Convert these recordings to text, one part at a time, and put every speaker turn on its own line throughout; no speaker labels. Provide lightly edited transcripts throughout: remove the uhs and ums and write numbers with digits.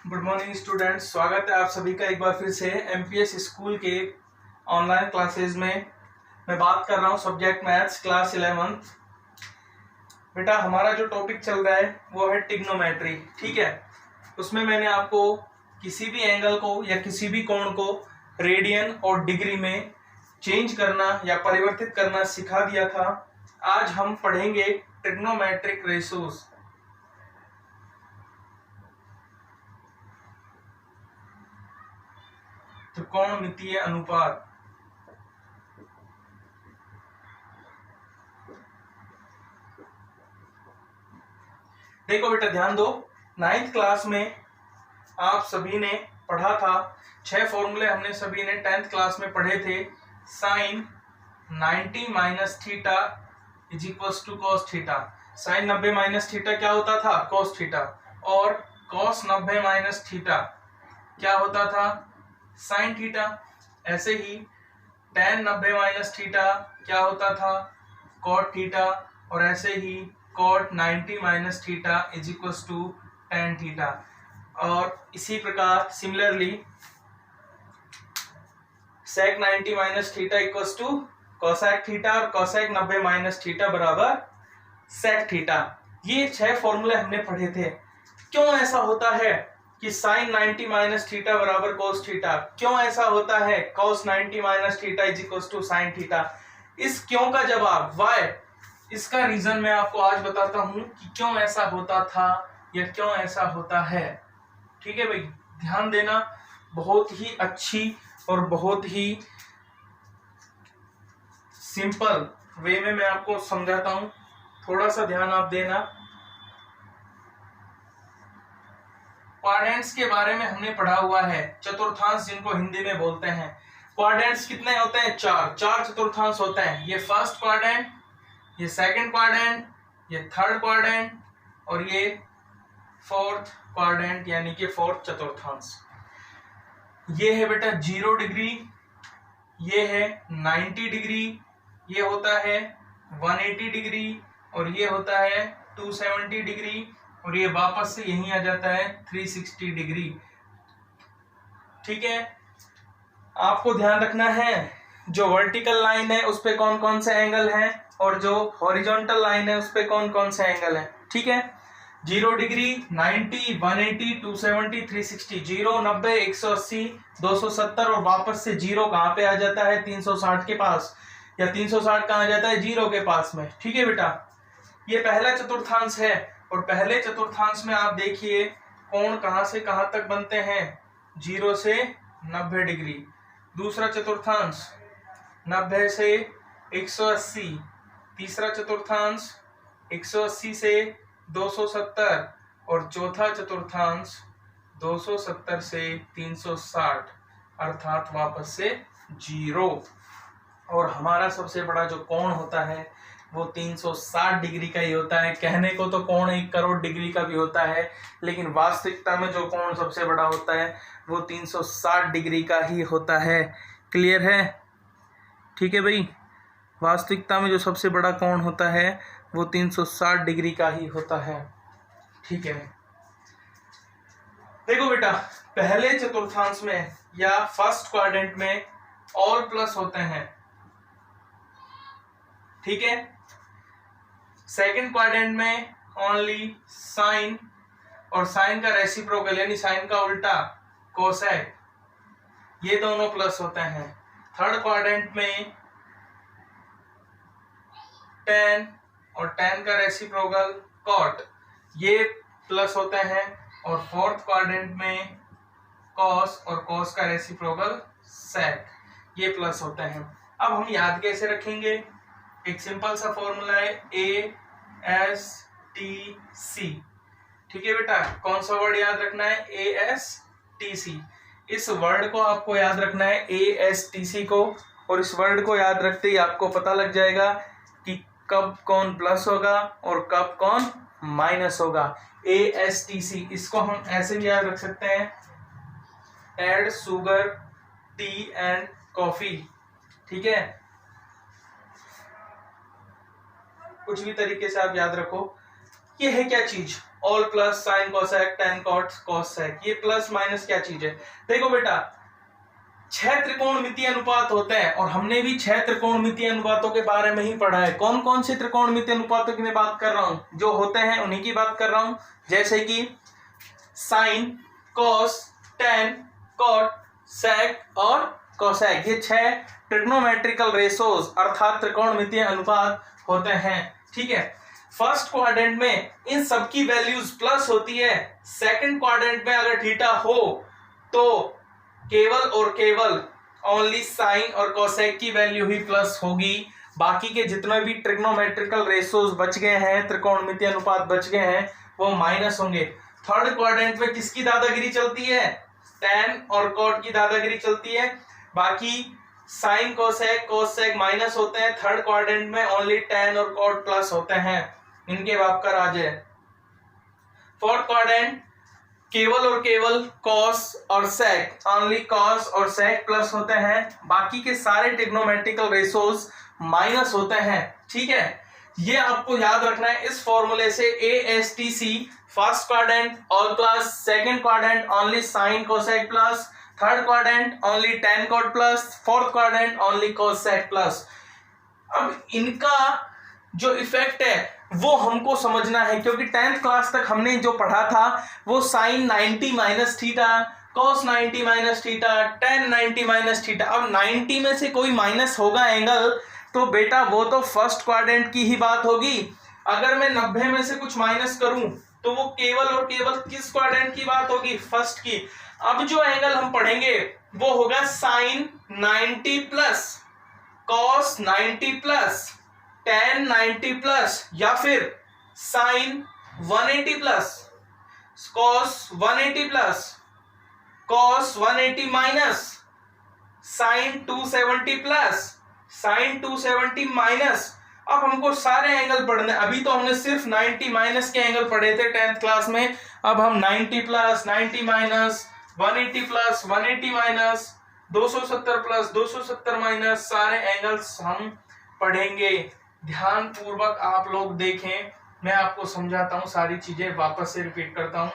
Good morning students, स्वागत है आप सभी का एक बार फिर से एमपीएस स्कूल के ऑनलाइन क्लासेस में। मैं बात कर रहा हूं सब्जेक्ट मैथ्स क्लास 11th। बेटा हमारा जो टॉपिक चल रहा है वो है ट्रिग्नोमेट्री, ठीक है। उसमें मैंने आपको किसी भी एंगल को या किसी भी कोण को रेडियन और डिग्री में चेंज करना या परिवर्तित करना सिखा दिया था। आज हम पढ़ेंगे ट्रिग्नोमेट्रिक रेशोज। त्रिकोणमितीय अनुपात। देखो बेटा ध्यान दो, 9th क्लास में आप सभी ने पढ़ा था 6 फॉर्मूले हमने सभी ने 10th क्लास में पढ़े थे। Sine 90 minus theta is equals to cos theta. Sine 90 minus theta क्या होता था? Cos theta. और कॉस 90 माइनस थीटा क्या होता था? Sine theta. ऐसे ही tan 90 माइनस थीटा क्या होता था? Cot theta. और ऐसे ही cot 90 minus theta is equals to tan theta. और इसी प्रकार similarly sec 90 minus theta equals to cosec theta और cosec 90 माइनस थीटा बराबर sec थीटा। ये 6 फॉर्मूले हमने पढ़े थे। क्यों ऐसा होता है कि साइन 90 माइनस थीटा बराबर कोस थीटा? क्यों ऐसा होता है cos 90 minus theta is equals to sine theta? इस क्यों का जवाब व्हाई, इसका रीजन मैं आपको आज बताता हूं कि क्यों ऐसा होता था या क्यों ऐसा होता है। ठीक है भाई, ध्यान देना। बहुत ही अच्छी और बहुत ही सिंपल वे में मैं आपको समझाता हूं, थोड़ा सा ध्यान आप देना। क्वाड्रेंट्स के बारे में हमने पढ़ा हुआ है, चतुर्थांश जिनको हिंदी में बोलते हैं। क्वाड्रेंट्स कितने होते हैं? चार चतुर्थांश होते हैं। ये फर्स्ट क्वाड्रेंट, ये सेकंड क्वाड्रेंट, ये थर्ड क्वाड्रेंट और ये फोर्थ क्वाड्रेंट, यानी कि फोर्थ चतुर्थांश। ये है बेटा 0 डिग्री, ये है 90 डिग्री, ये होता है 180 डिग्री और ये होता है 270 डिग्री और ये वापस से यहीं आ जाता है 360 डिग्री। ठीक है, आपको ध्यान रखना है जो वर्टिकल लाइन है उस पे कौन कौन से एंगल हैं और जो हॉरिजॉन्टल लाइन है उस पे कौन कौन से एंगल हैं। ठीक है, 0 डिग्री, 90, 180, 270, 360, 0, 90, 180, 270 और वापस से 0 कहाँ पे आ जाता है? 360 के पास, या 360 कहाँ आ जाता है? 0 के पास में। ठीक है बेटा, ये पहला चतुर्थांश है और पहले चतुर्थांश में आप देखिए कोण कहां से कहां तक बनते हैं? 0 से 90 डिग्री। दूसरा चतुर्थांश 90 से 180। तीसरा चतुर्थांश 180 से 270 और चौथा चतुर्थांश 270 से 360, अर्थात वापस से 0। और हमारा सबसे बड़ा जो कोण होता है वो 360 डिग्री का ही होता है। कहने को तो कोण 1 करोड़ डिग्री का भी होता है, लेकिन वास्तविकता में जो कोण सबसे बड़ा होता है वो 360 डिग्री का ही होता है। क्लियर है? ठीक है भाई, वास्तविकता में जो सबसे बड़ा कोण होता है वो 360 डिग्री का ही होता है। ठीक है, देखो बेटा, पहले चतुर्थांश में या फर्स्ट क्वाड्रेंट में ऑल प्लस होते हैं। ठीक है, सेकंड क्वाड्रेंट में ओनली साइन और साइन का रेसिप्रोकल यानी साइन का उल्टा कोसेक, ये दोनों प्लस होते हैं। थर्ड क्वाड्रेंट में tan और tan का रेसिप्रोकल कॉट, ये प्लस होते हैं। और फोर्थ क्वाड्रेंट में कॉस और कॉस का रेसिप्रोकल सेक, ये प्लस होते हैं। अब हम याद कैसे रखेंगे? एक सिंपल सा फॉर्मूला है ASTC। ठीक है बेटा, कौन सा वर्ड याद रखना है? ASTC। इस वर्ड को आपको याद रखना है, ASTC को, और इस वर्ड को याद रखते ही आपको पता लग जाएगा कि कब कौन प्लस होगा और कब कौन माइनस होगा। ASTC, इसको हम ऐसे भी याद रख सकते हैं, add sugar tea and coffee. ठीक है, कुछ भी तरीके से आप याद रखो। ये है क्या चीज, all plus sine cosec tan cot cosec, ये प्लस माइनस क्या चीज है। देखो बेटा 6 त्रिकोणमितीय अनुपात होते हैं और हमने भी 6 त्रिकोणमितीय अनुपातों के बारे में ही पढ़ा है। कौन कौन से त्रिकोणमितीय अनुपातों की मैं बात कर रहा हूं, जो होते हैं उन्हीं की बात कर रहा हूं, जैसे कि sine cos tan cot sec और कोसेक, ये 6 ट्रिग्नोमेट्रिकल रेशोज अर्थात त्रिकोणमितीय अनुपात होते हैं। ठीक है, फर्स्ट क्वाड्रेंट में इन सबकी वैल्यूज प्लस होती है, सेकंड क्वाड्रेंट में अगर थीटा हो तो केवल और केवल ओनली साइन और कोसेक की वैल्यू ही प्लस होगी, बाकी के जितने भी ट्रिग्नोमेट्रिकल रेशोज बच गए हैं, त्रिकोणमितीय अनुपात बच गए हैं, वो माइनस होंगे। थर्ड क्वाड्रेंट में किसकी दादागिरी चलती है, टेन और कॉट की दादागिरी चलती है, बाकी साइन कोसेक कोसेक माइनस होते हैं। थर्ड क्वाड्रेंट में ओनली टेन और कॉट प्लस होते हैं, इनके बाप का राज है। फोर्थ क्वाड्रेंट केवल और केवल कॉस और सेक, ओनली कॉस और सेक प्लस होते हैं, बाकी के सारे ट्रिग्नोमेट्रिकल रेशोज माइनस होते हैं। ठीक है, ये आपको याद रखना है इस फॉर्मूले से, ASTC first quadrant all plus, second quadrant only sine cosec plus, third quadrant only tan cot plus, fourth quadrant only cosec plus. अब इनका जो इफेक्ट है वो हमको समझना है, क्योंकि 10th क्लास तक हमने जो पढ़ा था वो sine 90 minus theta, cos 90 minus theta, tan 90 minus theta. अब 90 में से कोई माइनस होगा एंगल तो बेटा वो तो फर्स्ट क्वाड्रेंट की ही बात होगी। अगर मैं 90 में से कुछ माइनस करूं तो वो केवल और केवल किस क्वाड्रेंट की बात होगी, फर्स्ट की। अब जो एंगल हम पढ़ेंगे वो होगा sine 90 plus, cos 90 plus, tan 90 plus, या फिर sine 180 plus, cos 180 plus, cos 180 minus, sine 270 plus, sine 270 minus. अब हमको सारे एंगल पढ़ने, अभी तो हमने सिर्फ 90 माइनस के एंगल पढ़े थे 10th क्लास में, अब हम 90 plus 90 minus, 180 plus 180 minus, 270 plus 270 minus, सारे एंगल्स हम पढ़ेंगे। ध्यान पूर्वक आप लोग देखें, मैं आपको समझाता हूं, सारी चीजें वापस से रिपीट करता हूं।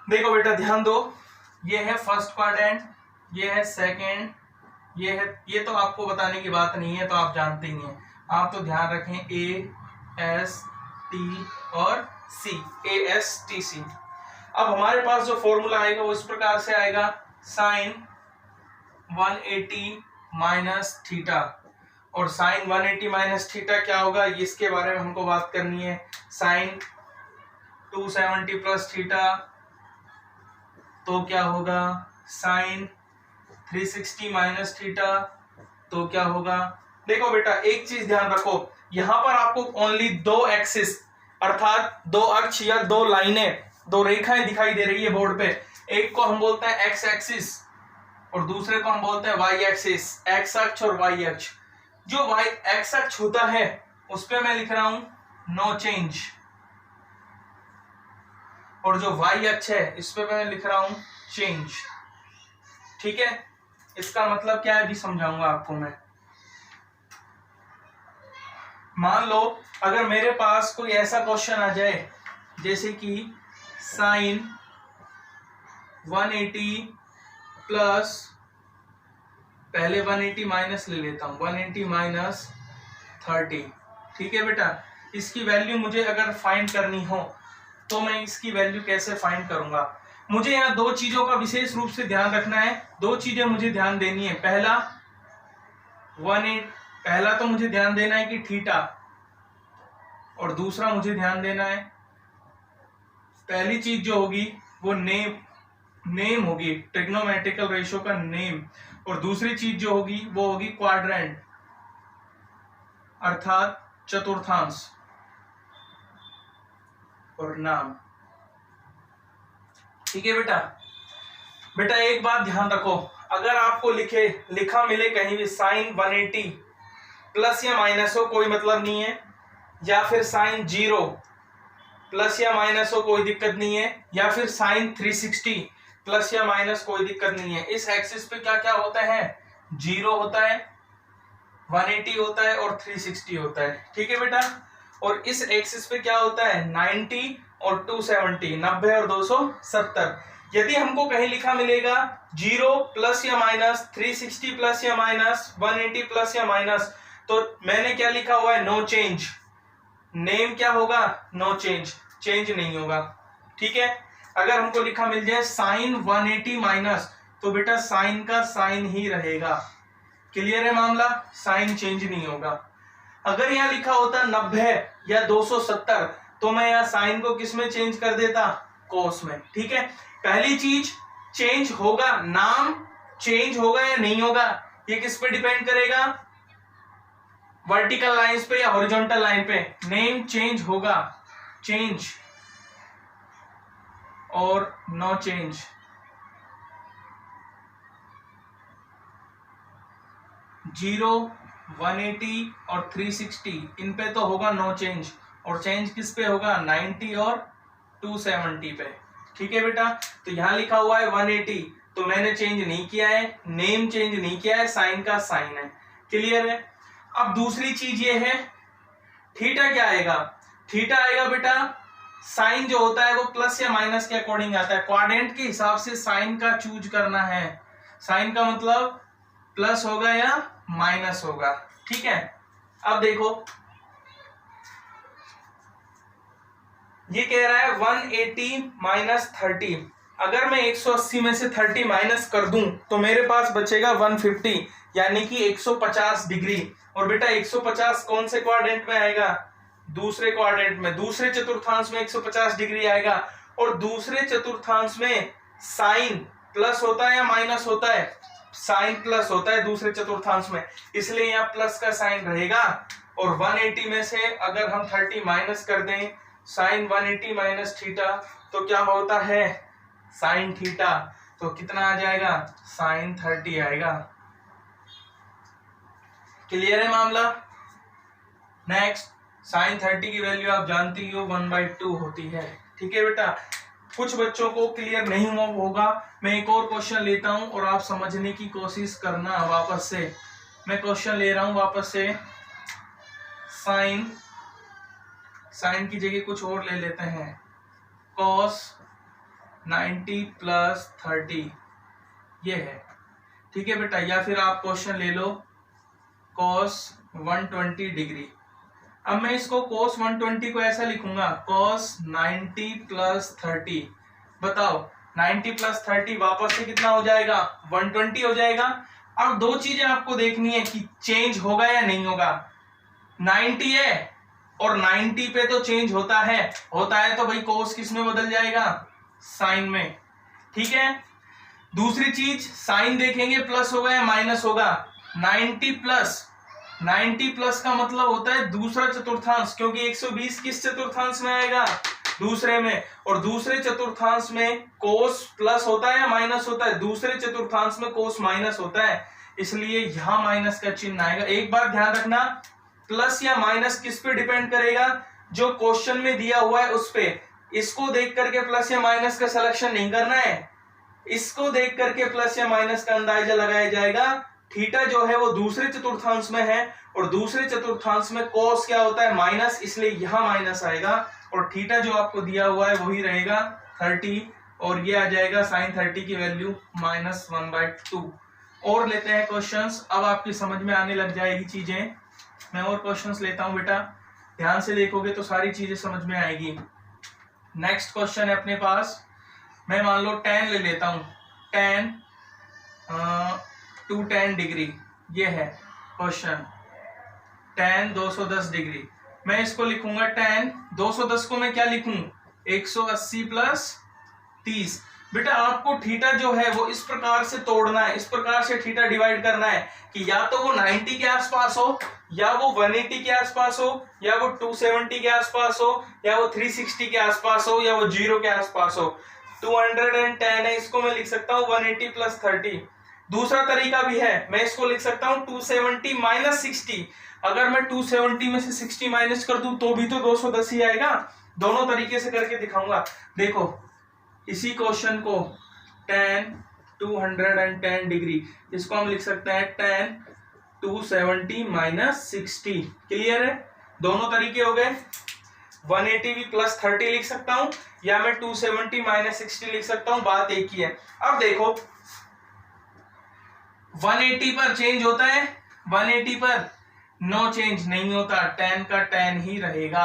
देखो बेटा ध्यान दो, ये है फर्स्ट क्वाड्रेंट, ये है सेकंड, ये है, ये तो आपको बताने की बात नहीं है, तो आप जानते ही हैं। आप तो ध्यान रखें AST और C, ASTC। अब हमारे पास जो फॉर्मूला आएगा वो इस प्रकार से आएगा, साइन 180 माइनस थीटा, और साइन 180 माइनस थीटा क्या होगा, इसके बारे में हमको बात करनी है। साइन 270 प्लस थीटा तो क्या होगा, साइन 360 माइनस थीटा तो क्या होगा। देखो बेटा एक चीज ध्यान रखो, यहां पर आपको ओनली दो एक्सिस अर्थात दो अक्ष या दो लाइनें, दो रेखाएं दिखाई दे रही है बोर्ड पे। एक को हम बोलते हैं एक्स एक्सिस और दूसरे को हम बोलते हैं वाई एक्सिस, एक्स अक्ष और वाई अक्ष। जो वाई एक्स अक्ष होता है उस पे मैं लिख रहा हूं नो चेंज, और जो वाई अक्ष है इस पे मैं लिख रहा हूं चेंज। ठीक है, इसका मतलब क्या है अभी समझाऊंगा आपको मैं। मान लो अगर मेरे पास कोई ऐसा क्वेश्चन आ जाए जैसे कि साइन 180 प्लस, पहले 180 माइनस ले लेता हूं, 180 माइनस 30। ठीक है बेटा, इसकी वैल्यू मुझे अगर फाइंड करनी हो तो मैं इसकी वैल्यू कैसे फाइंड करूंगा। मुझे यहाँ दो चीजों का विशेष रूप से ध्यान रखना है, दो चीजें मुझे ध्यान देनी है। पहला तो मुझे ध्यान देना है कि थीटा, और दूसरा मुझे ध्यान देना है, पहली चीज जो होगी वो नेम होगी, ट्रिग्नोमेट्रिकल रेशियो का नेम, और दूसरी चीज जो होगी वो होगी क्वाड्रेंट अर्थात चतुर्थांश और नाम। ठीक है बेटा एक बात ध्यान रखो, अगर आपको लिखा मिले कहीं भी साइन 180 प्लस या माइनस हो कोई मतलब नहीं है, या फिर साइन 0 प्लस या माइनस हो कोई दिक्कत नहीं है, या फिर साइन 360 प्लस या माइनस कोई दिक्कत नहीं है। इस एक्सिस पे क्या क्या होता है, 0 होता है, 180 होता है और 360 होता है, ठीक है बेटा। और इस एक्सिस पे क्या होता है, 90 और 270, 90 और 270। यदि हमको कहीं लिखा मिलेगा 0 प्लस या माइनस, 360 प्लस या माइनस, 180 प्लस या माइनस, तो मैंने क्या लिखा हुआ है, नो चेंज। नेम क्या होगा, नो चेंज, चेंज नहीं होगा, ठीक है। अगर हमको लिखा मिल जाए साइन 180 माइनस, तो बेटा साइन का साइन ही रहेगा, क्लियर है मामला, साइन चेंज नहीं होगा। अगर यहाँ लिखा होता 90 या 270, तो मैं यहाँ साइन को किस में चेंज कर देता, कोस में, ठीक है। पहली चीज चेंज होगा, नाम चेंज होगा या नहीं होगा, ये किस पे डिपेंड करेगा, वर्टिकल लाइंस पे या हॉरिजॉन्टल लाइन पे। नेम चेंज होगा, चेंज और नो चेंज। जीरो, 180 और 360 इन पे तो होगा नो चेंज, और चेंज किस पे होगा, 90 और 270 पे, ठीक है बेटा। तो यहां लिखा हुआ है 180, तो मैंने चेंज नहीं किया है, नेम चेंज नहीं किया है, साइन का साइन है, क्लियर है। अब दूसरी चीज ये है, थीटा क्या आएगा, थीटा आएगा बेटा, साइन जो होता है वो प्लस या माइनस के अकॉर्डिंग आता है, क्वाड्रेंट के हिसाब से साइन का चूज करना है। साइन का मतलब प्लस होगा या माइनस होगा, ठीक है। अब देखो ये कह रहा है 180 माइनस 30, अगर मैं 180 में से 30 माइनस कर दूं तो मेरे पास बचेगा 150, यानी कि 150 डिग्री। और बेटा 150 कौन से क्वाड्रेंट में आएगा, दूसरे क्वाड्रेंट में, दूसरे चतुर्थांश में 150 डिग्री आएगा। और दूसरे चतुर्थांश में साइन प्लस होता है या माइनस होता है, साइन प्लस होता है दूसरे चतुर्थांश में, इसलिए यहाँ प्लस का साइन रहेगा। और 180 में से अगर हम 30 माइनस कर दें, साइन 180 माइनस थीटा, तो क्या होता है, साइन थीटा, तो कितना आ जाएगा, साइन 30 आएगा, क्लियर है मामला। नेक्स्ट, साइन 30 की वैल्यू आप जानती हो 1/2 होती है, ठीक है बेटा। कुछ बच्चों को क्लियर नहीं हुआ होगा, मैं एक और क्वेश्चन लेता हूं और आप समझने की कोशिश करना। वापस से मैं क्वेश्चन ले रहा हूं वापस से, साइन की जगह कुछ और ले लेते हैं, कॉस 90 प्लस 30 ये है, ठीक है बेटा। या फिर आप क्वेश्चन ले लो कॉस 120 डिग्री। अब मैं इसको cos 120 को ऐसा लिखूंगा, cos 90 प्लस 30। बताओ 90 प्लस 30 वापस से कितना हो जाएगा, 120 हो जाएगा। अब दो चीजें आपको देखनी है कि चेंज होगा या नहीं होगा। 90 है और 90 पे तो चेंज होता है तो भाई cos किस में बदल जाएगा, साइन में, ठीक है। दूसरी चीज साइन देखेंगे प्लस होगा या माइनस होगा। 90 प्लस का मतलब होता है दूसरा चतुर्थांश, क्योंकि 120 किस चतुर्थांश में आएगा, दूसरे में। और दूसरे चतुर्थांश में कोस प्लस होता है या माइनस होता है, दूसरे चतुर्थांश में कोस माइनस होता है, इसलिए यहां माइनस का चिन्ह आएगा। एक बार ध्यान रखना, प्लस या माइनस किस पे डिपेंड करेगा, जो क्वेश्चन में दिया हुआ है उस पे। इसको देख करके प्लस या माइनस का सिलेक्शन नहीं करना है, इसको देख करके प्लस या माइनस का अंदाजा लगाया जाएगा। थीटा जो है वो दूसरे चतुर्थांश में है और दूसरे चतुर्थांश में कोस क्या होता है, माइनस, इसलिए यहां माइनस आएगा। और थीटा जो आपको दिया हुआ है वही रहेगा 30, और ये आ जाएगा साइन 30 की वैल्यू -1/2। और लेते हैं क्वेश्चंस, अब आपकी समझ में आने लग जाएगी चीजें। मैं और क्वेश्चंस लेता हूं बेटा, ध्यान से देखोगे तो सारी चीजें समझ में आएगी। नेक्स्ट क्वेश्चन है अपने पास, मैं मान लो tan ले लेता हूं, tan 210 डिग्री, ये है क्वेश्चन, tan 210 डिग्री। मैं इसको लिखूंगा tan 210 को मैं क्या लिखूं, 180 प्लस 30। बेटा आपको थीटा जो है वो इस प्रकार से तोड़ना है, इस प्रकार से थीटा डिवाइड करना है कि या तो वो 90 के आसपास हो, या वो 180 के आसपास हो, या वो 270 के आसपास हो, या वो 360 के आसपास हो, या वो 0 के आसपास हो। 210 है, इसको मैं लिख सकता हूँ 180 प्लस 30। दूसरा तरीका भी है, मैं इसको लिख सकता हूँ 270 माइनस 60। अगर मैं 270 में से 60 माइनस कर दूं तो भी तो 210 ही आएगा। दोनों तरीके से करके दिखाऊंगा। देखो इसी क्वेश्चन को tan 210 डिग्री, इसको हम लिख सकते हैं tan 270 माइनस 60। क्लियर है? दोनों तरीके हो गए। 180 भी प्लस 30 लिख सकता हूं या मैं 270 माइनस 60 लिख सकता हूं, बात एक ही है। अब देखो 180 पर चेंज होता है, 180 पर नो चेंज नहीं होता, tan का tan ही रहेगा।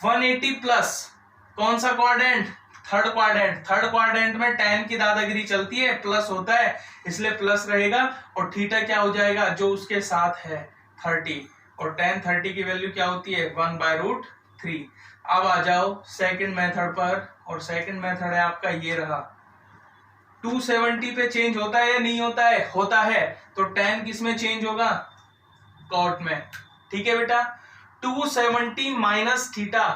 180 प्लस कौन सा quadrant? Third quadrant. Third quadrant में tan की दादागिरी चलती है, प्लस होता है, इसलिए प्लस रहेगा। और थीटा क्या हो जाएगा? जो उसके साथ है 30, और tan 30 की वैल्यू क्या होती है? 1/√3। अब आ जाओ सेकंड मेथड पर, और सेकंड मेथड है आपका ये रहा। 270 पे चेंज होता है या नहीं होता है? होता है। तो tan किस में चेंज होगा? कॉट में। ठीक है बेटा? 270 माइनस थीटा,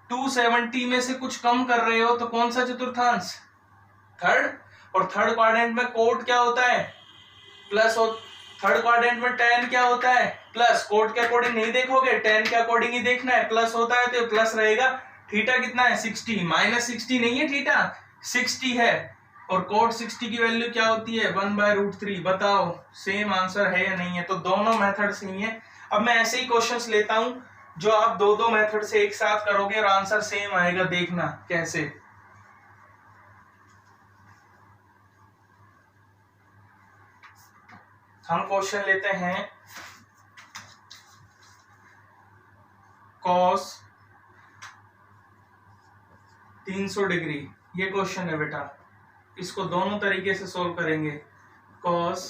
270 में से कुछ कम कर रहे हो तो कौन सा चतुर्थांश? थर्ड। और थर्ड क्वाड्रेंट में कोट क्या होता है? प्लस। और थर्ड क्वाड्रेंट में tan क्या होता है? प्लस। कोट के अकॉर्डिंग नहीं देखोगे, tan के अकॉर्डिंग ही देखना है। प्लस होता है तो ये प्लस रहेगा। थीटा कितना है? 60। माइनस 60 नहीं है, थीटा 60 है। और कोट 60 की वैल्यू क्या होती है? 1/√3। बताओ सेम आंसर है या नहीं है? तो दोनों मेथड सही है। अब मैं ऐसे ही क्वेश्चंस लेता हूं जो आप दो मेथड से एक साथ करोगे और आंसर सेम आएगा, देखना कैसे। हम क्वेश्चन लेते हैं cos 300 डिग्री। ये क्वेश्चन है बेटा, इसको दोनों तरीके से सोल्व करेंगे। cos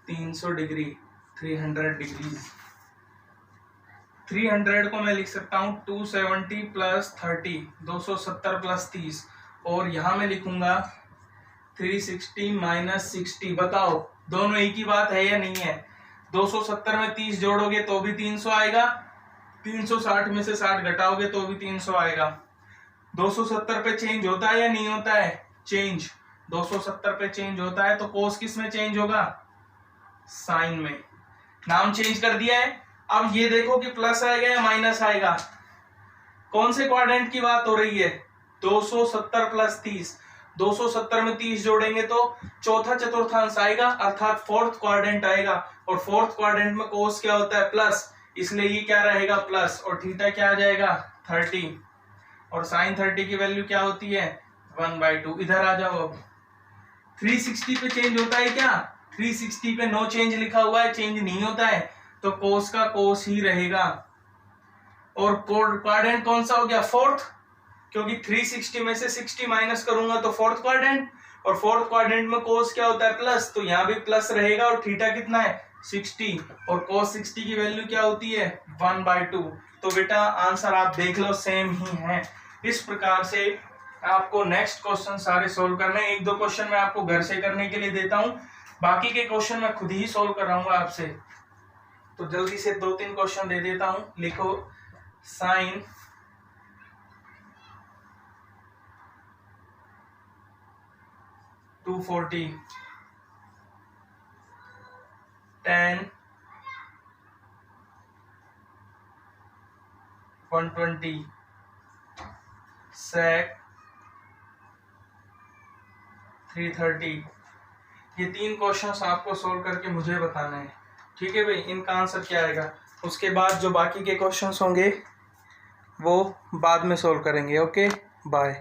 300 degree, 300 degree. 300 को मैं लिख सकता हूं 270 प्लस 30, 270 प्लस 30। और यहां मैं लिखूंगा 360 माइनस 60। बताओ दोनों एक ही बात है या नहीं है? 270 में 30 जोड़ोगे तो भी 300 आएगा, 360 में से 60 घटाओगे तो भी 300 आएगा। 270 पे चेंज होता है या नहीं होता है? चेंज। 270 पे चेंज होता है तो कोस किस में चेंज होगा? साइन में। नाम चेंज कर दिया है। अब ये देखो कि प्लस आएगा या माइनस आएगा। कौन से क्वाड्रेंट की बात हो रही है? 270 प्लस 30। 270 में 30 जोड़ेंगे तो चौथा चतुर्थांश आएगा, अर्थात फोर्थ क्वाड्रेंट आएगा। और फोर्थ क्वाड्रेंट में कोस क्या होता है? प्लस, इसलिए ये क्या रहेगा? प्लस। और थीटा क्या आ जाएगा? 30। और साइन 30 की वैल्यू क्या होती है? 1/2। इधर आ जाओ। अब 360 पे चेंज होता है क्या? 360 पे नो चेंज लिखा हुआ है, चेंज नहीं होता है, तो कोस का कोस ही रहेगा। और क्वाड्रेंट कौन सा हो गया? फोर्थ, क्योंकि 360 में से 60 माइनस करूंगा तो फोर्थ क्वाड्रेंट, और फोर्थ क्वाड्रेंट में कोस क्या होता है? प्लस, तो यहाँ भी प्लस रहेगा। और थीटा कितना है? 60। और कोस 60 की वैल्यू क्या होती है? 1/2। तो बेटा आंसर आप देख लो सेम ही है। इस प्रकार से आपको नेक्स्ट क्वेश्चन सारे सोल्व करने हैं। एक दो क्वेश्चन मैं आपको घर से करने के लिए देता हूं, बाकी के क्वेश्चन मैं खुद ही सोल्व कराऊंगा आपसे। तो जल्दी से 2-3 क्वेश्चन दे देता हूं। लिखो साइन 240 tan 120 sec 330। ये 3 क्वेश्चंस आपको सोल्व करके मुझे बताना है। ठीक है भाई, इनका आंसर क्या आएगा? उसके बाद जो बाकी के क्वेश्चंस होंगे वो बाद में सोल्व करेंगे। Okay, bye.